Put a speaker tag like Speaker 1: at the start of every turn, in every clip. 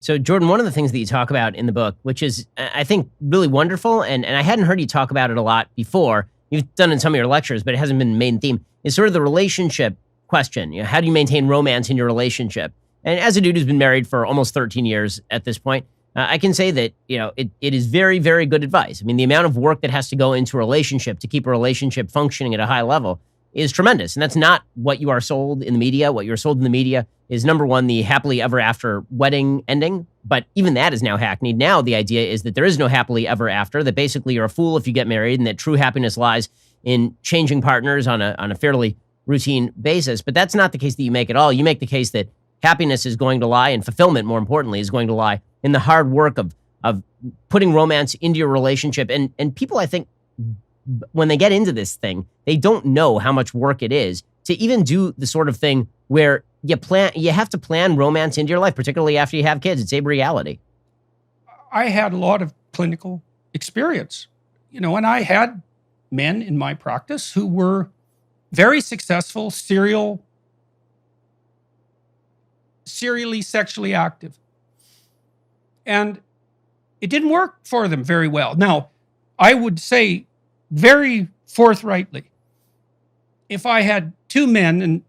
Speaker 1: So, Jordan, one of the things that you talk about in the book, which is, I think, really wonderful, and I hadn't heard you talk about it a lot before. You've done it in some of your lectures, but it hasn't been the main theme, is sort of the relationship question. How do you maintain romance in your relationship? And as a dude who's been married for almost 13 years at this point, I can say that, it is very, very good advice. I mean, the amount of work that has to go into a relationship to keep a relationship functioning at a high level is tremendous. And that's not what you are sold in the media. What you're sold in the media is, number one, the happily ever after wedding ending. But even that is now hackneyed. Now the idea is that there is no happily ever after, that basically you're a fool if you get married, and that true happiness lies in changing partners on a fairly routine basis. But that's not the case that you make at all. You make the case that happiness is going to lie, and fulfillment, more importantly, is going to lie in the hard work of putting romance into your relationship. And people, I think, when they get into this thing, they don't know how much work it is to even do the sort of thing where you have to plan romance into your life, particularly after you have kids. It's a reality.
Speaker 2: I had a lot of clinical experience, and I had men in my practice who were very successful, serially sexually active. And it didn't work for them very well. Now, I would say very forthrightly, if I had two men and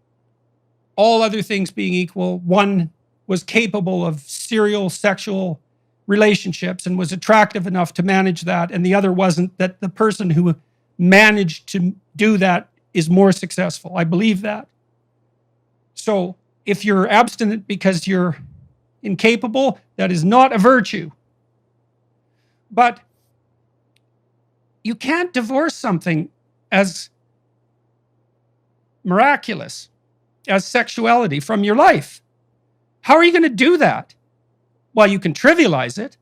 Speaker 2: all other things being equal, one was capable of serial sexual relationships and was attractive enough to manage that, and the other wasn't, that the person who managed to do that is more successful. I believe that. So if you're abstinent because you're incapable, that is not a virtue. But you can't divorce something as miraculous as sexuality from your life. How are you going to do that? Well, you can trivialize it.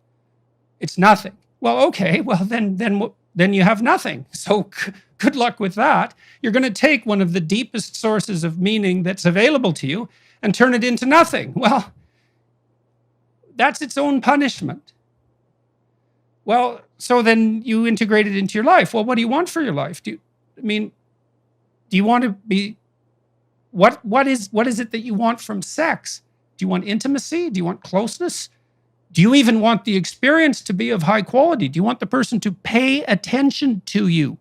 Speaker 2: It's nothing. Well, okay, well, then you have nothing. So good luck with that. You're going to take one of the deepest sources of meaning that's available to you and turn it into nothing. Well, that's its own punishment. Well, so then you integrate it into your life. Well, what do you want for your life? Do you want to be, what is it that you want from sex? Do you want intimacy? Do you want closeness? Do you even want the experience to be of high quality? Do you want the person to pay attention to you?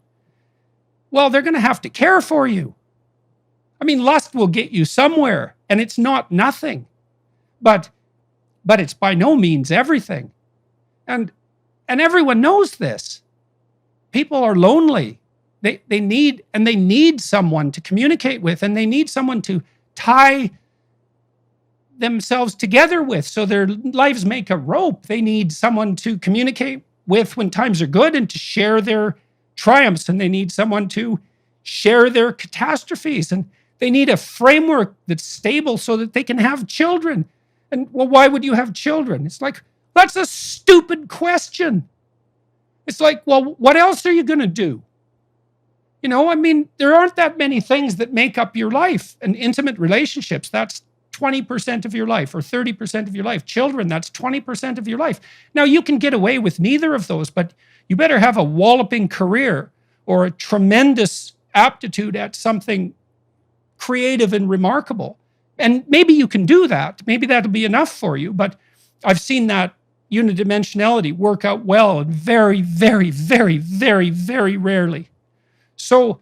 Speaker 2: Well, they're going to have to care for you. Lust will get you somewhere, and it's not nothing. But it's by no means everything. And everyone knows this. People are lonely. They need someone to communicate with, and they need someone to tie themselves together with so their lives make a rope. They need someone to communicate with when times are good and to share their triumphs, and they need someone to share their catastrophes, and they need a framework that's stable so that they can have children. And well, why would you have children? It's like, that's a stupid question. It's like, well, what else are you going to do? There aren't that many things that make up your life. And intimate relationships, that's 20% of your life or 30% of your life. Children, that's 20% of your life. Now, you can get away with neither of those, but you better have a walloping career or a tremendous aptitude at something creative and remarkable. And maybe you can do that. Maybe that'll be enough for you. But I've seen that unidimensionality work out well and very, very, very, very, very rarely. So,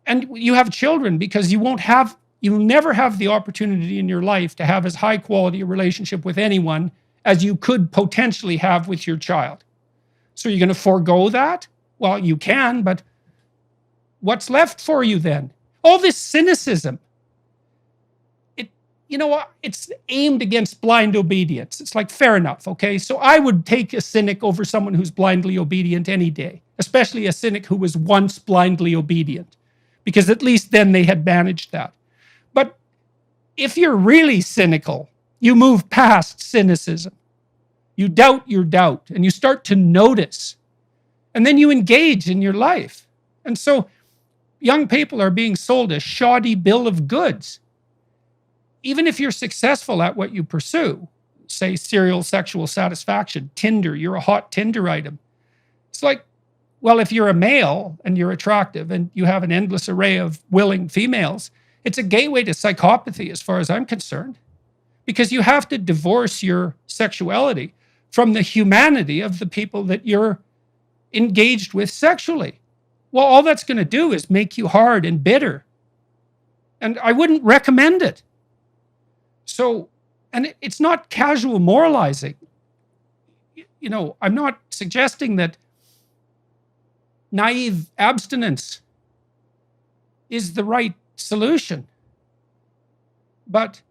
Speaker 2: and you have children because you'll never have the opportunity in your life to have as high quality a relationship with anyone as you could potentially have with your child. So you're going to forego that? Well, you can, but what's left for you then? All this cynicism, it's aimed against blind obedience. It's like, fair enough, okay? So I would take a cynic over someone who's blindly obedient any day, especially a cynic who was once blindly obedient, because at least then they had managed that. But if you're really cynical, you move past cynicism. You doubt your doubt, and you start to notice, and then you engage in your life. And so young people are being sold a shoddy bill of goods. Even if you're successful at what you pursue, say serial sexual satisfaction, Tinder, you're a hot Tinder item. It's like, well, if you're a male and you're attractive and you have an endless array of willing females, it's a gateway to psychopathy as far as I'm concerned. because you have to divorce your sexuality from the humanity of the people that you're engaged with sexually. Well, all that's going to do is make you hard and bitter. And I wouldn't recommend it. So, and it's not casual moralizing. You know, I'm not suggesting that naive abstinence is the right solution. But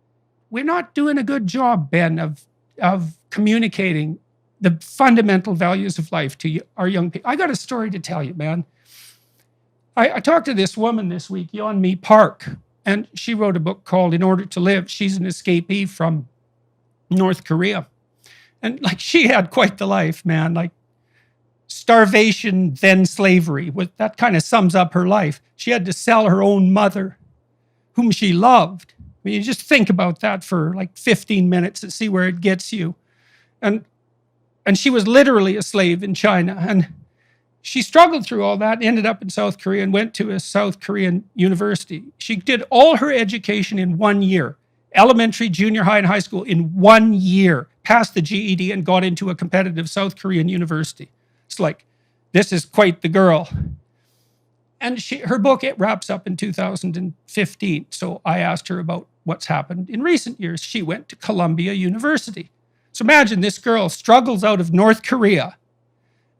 Speaker 2: we're not doing a good job, Ben, of communicating the fundamental values of life to our young people. I got a story to tell you, man. I talked to this woman this week, Yeonmi Park, and she wrote a book called In Order to Live. She's an escapee from North Korea. And like, she had quite the life, man. Like, starvation, then slavery. That kind of sums up her life. She had to sell her own mother, whom she loved. I mean, you just think about that for like 15 minutes and see where it gets you. And she was literally a slave in China. And she struggled through all that, ended up in South Korea and went to a South Korean university. She did all her education in 1 year. Elementary, junior high, and high school in 1 year. Passed the GED and got into a competitive South Korean university. It's like, this is quite the girl. And her book, it wraps up in 2015. So I asked her about what's happened in recent years. She went to Columbia University. So imagine this girl struggles out of North Korea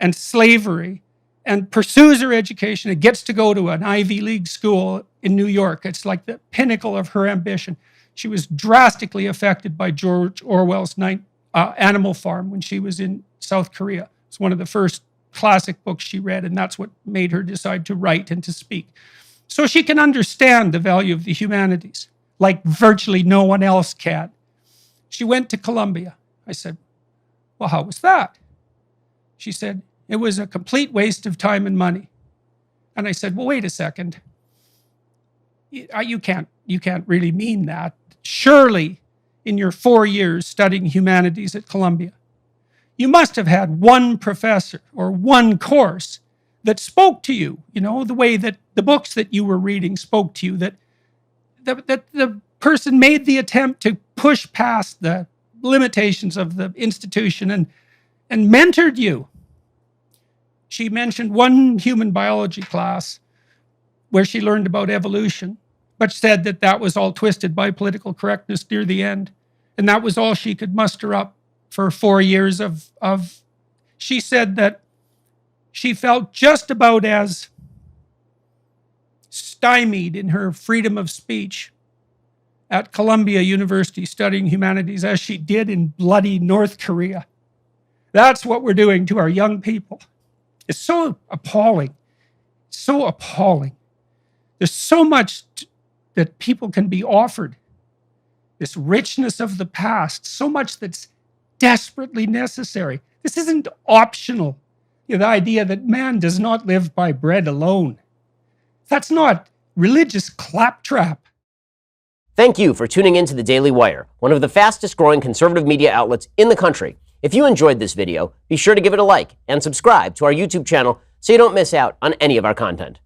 Speaker 2: and slavery and pursues her education and gets to go to an Ivy League school in New York. It's like the pinnacle of her ambition. She was drastically affected by George Orwell's Animal Farm when she was in South Korea. It's one of the first classic books she read, and that's what made her decide to write and to speak. So she can understand the value of the humanities like virtually no one else can. She went to Columbia. I said, well, how was that? She said, it was a complete waste of time and money. And I said, well, wait a second. You can't really mean that. Surely, in your 4 years studying humanities at Columbia, you must have had one professor or one course that spoke to you, you know, the way that the books that you were reading spoke to you, that the person made the attempt to push past the limitations of the institution and mentored you. She mentioned one human biology class where she learned about evolution, but said that that was all twisted by political correctness near the end. And that was all she could muster up for 4 years of. She said that she felt just about as stymied in her freedom of speech at Columbia University studying humanities as she did in bloody North Korea. That's what we're doing to our young people. It's so appalling. So appalling. There's so much that people can be offered. This richness of the past, so much that's desperately necessary. This isn't optional. You know, the idea that man does not live by bread alone. That's not religious claptrap.
Speaker 1: Thank you for tuning in to the Daily Wire, one of the fastest growing conservative media outlets in the country. If you enjoyed this video, be sure to give it a like and subscribe to our YouTube channel so you don't miss out on any of our content.